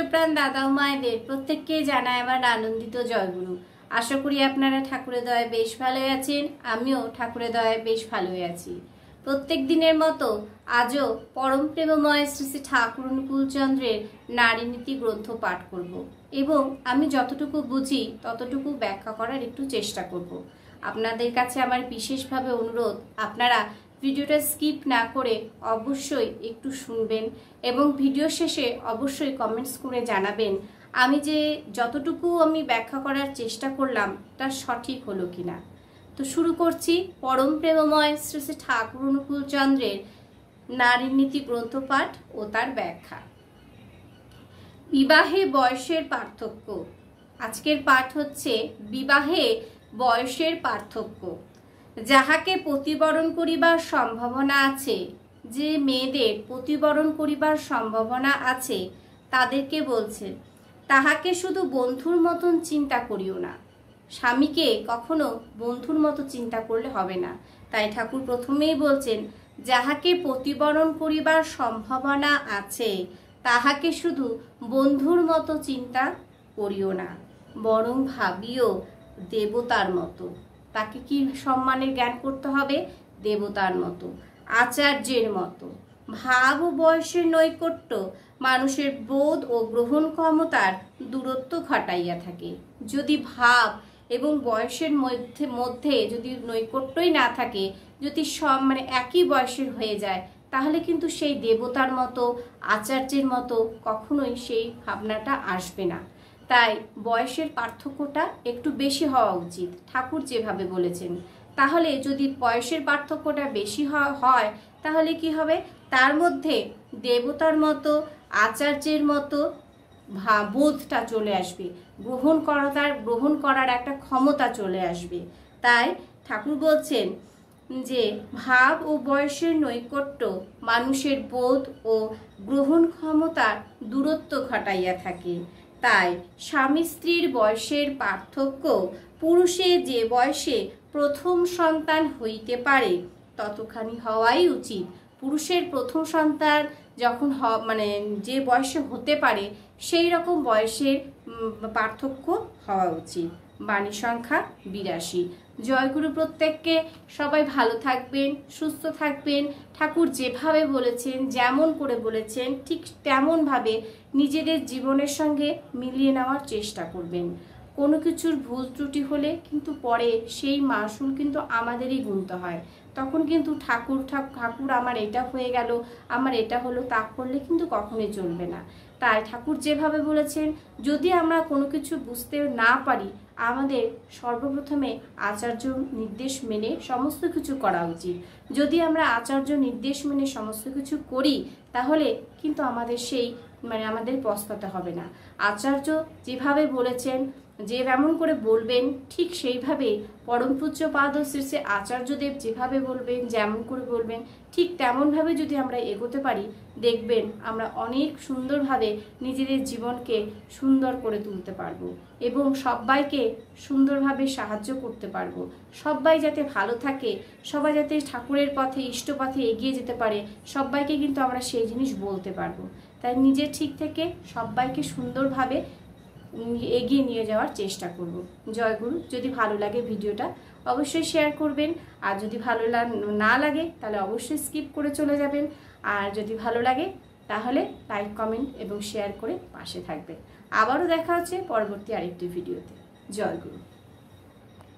ইষ্টপ্রাণ দাদা ও মায়েদের প্রত্যেককে জানায় আমার আনন্দিত জয়গুরু। আশা করি আপনারা ঠাকুরের দয়ায় বেশ ভালোই আছেন, আমিও ঠাকুরের দয়ায় বেশ ভালোই আছি। প্রত্যেক দিনের মতো আজও পরম প্রেমময় শ্রী শ্রী ঠাকুর অনুকূলচন্দ্রের নারী নীতি গ্রন্থ পাঠ করব এবং আমি যতটুকু বুঝি ততটুকু ব্যাখ্যা করার একটু চেষ্টা করব। আপনাদের কাছে আমার বিশেষভাবে অনুরোধ, আপনারা ভিডিওটা স্কিপ না করে অবশ্যই একটু শুনবেন এবং ভিডিও শেষে অবশ্যই কমেন্টস করে জানাবেন আমি যে যতটুকু আমি ব্যাখ্যা করার চেষ্টা করলাম তা সঠিক হলো কিনা। তো শুরু করছি পরম প্রেমময় শ্রী শ্রী ঠাকুর অনুকূলচন্দ্রের নারী নীতি গ্রন্থ পাঠ ও তার ব্যাখ্যা। বিবাহে বয়সের পার্থক্য। আজকের পাঠ হচ্ছে বিবাহে বয়সের পার্থক্য। যাহাকে প্রতিবরণ করিবার সম্ভাবনা আছে, যে মেয়েদের প্রতিবরণ করিবার সম্ভাবনা আছে তাদেরকে বলছেন, তাহাকে শুধু বন্ধুর মতন চিন্তা করিও না। স্বামীকে কখনো বন্ধুর মতো চিন্তা করলে হবে না। তাই ঠাকুর প্রথমেই বলছেন, যাহাকে প্রতিবরণ করিবার সম্ভাবনা আছে তাহাকে শুধু বন্ধুর মতো চিন্তা করিও না, বরং ভাবিও দেবতার মতো। তাকে কি সম্মানের জ্ঞান করতে হবে? দেবতার মতো, আচার্যের মতো। ভাব ও বয়সের নৈকট্য মানুষের বোধ ও গ্রহণ ক্ষমতার দূরত্ব ঘটাইয়া থাকে। যদি ভাব এবং বয়সের মধ্যে যদি নৈকট্যই না থাকে, যদি সব একই বয়সের হয়ে যায়, তাহলে কিন্তু সেই দেবতার মতো আচার্যের মতো কখনোই সেই ভাবনাটা আসবে না। তাই বয়সের পার্থক্যটা একটু বেশি হওয়া উচিত ঠাকুর যেভাবে বলেছেন। তাহলে যদি বয়সের পার্থক্যটা বেশি হয় তাহলে কি হবে? তার মধ্যে দেবতার মতো আচার্যের মতো বোধটা চলে আসবে, গ্রহণ করার একটা ক্ষমতা চলে আসবে। তাই ঠাকুর বলছেন যে ভাব ও বয়সের নৈকট্য মানুষের বোধ ও গ্রহণ ক্ষমতার দূরত্ব ঘটাইয়া থাকে। তাই স্বামী স্ত্রীর বয়সের পার্থক্য পুরুষে যে বয়সে প্রথম সন্তান হইতে পারে ততখানি হওয়াই উচিত। পুরুষের প্রথম সন্তান যখন যে বয়সে হতে পারে সেই রকম বয়সের পার্থক্য হওয়া উচিত। বাণী সংখ্যা 82। জয়গুরু প্রত্যেককে। সবাই ভালো থাকবেন, সুস্থ থাকবেন। ঠাকুর যেভাবে বলেছেন, যেমন করে বলেছেন ঠিক তেমনভাবে নিজেদের জীবনের সঙ্গে মিলিয়ে নেওয়ার চেষ্টা করবেন। কোনো কিছুর ভুল ত্রুটি হলে কিন্তু পরে সেই মাসুল কিন্তু আমাদেরই গুনতে হয়। তখন কিন্তু ঠাকুর আমার এটা হয়ে গেল, আমার এটা হলো, তা করলে কিন্তু কখনোই চলবে না। তাই ঠাকুর যেভাবে বলেছেন, যদি আমরা কোনো কিছু বুঝতে না পারি, আমাদের সর্বপ্রথমে আচার্য নির্দেশ মেনে সমস্ত কিছু করা উচিত। যদি আমরা আচার্য নির্দেশ মেনে সমস্ত কিছু করি তাহলে কিন্তু আমাদের আমাদের পস্তাতে হবে না। আচার্য যেভাবে বলেছেন, যে যেমন করে বলবেন ঠিক সেইভাবে পরম পূজ্যপাদ শ্রী শ্রী আচার্যদেব যেভাবে বলবেন, যেমন করে বলবেন ঠিক তেমনভাবে যদি আমরা এগোতে পারি, দেখবেন আমরা অনেক সুন্দরভাবে নিজেদের জীবনকে সুন্দর করে তুলতে পারবো এবং সবাইকে সুন্দরভাবে সাহায্য করতে পারবো। সবাই যাতে ভালো থাকে, সবাই যাতে ঠাকুরের পথে ইষ্ট পথে এগিয়ে যেতে পারে, সবাইকে কিন্তু আমরা সেই জিনিস বলতে পারবো। তাই নিজে ঠিক থেকে সবাইকে সুন্দরভাবে এগিয়ে নিয়ে যাওয়ার চেষ্টা করব। জয়গুরু। যদি ভালো লাগে ভিডিওটা অবশ্যই শেয়ার করবেন, আর যদি ভালো না লাগে তাহলে অবশ্যই স্কিপ করে চলে যাবেন। আর যদি ভালো লাগে তাহলে লাইক, কমেন্ট এবং শেয়ার করে পাশে থাকবেন। আবারও দেখা হচ্ছে পরবর্তী আরেকটি ভিডিওতে। জয়গুরু।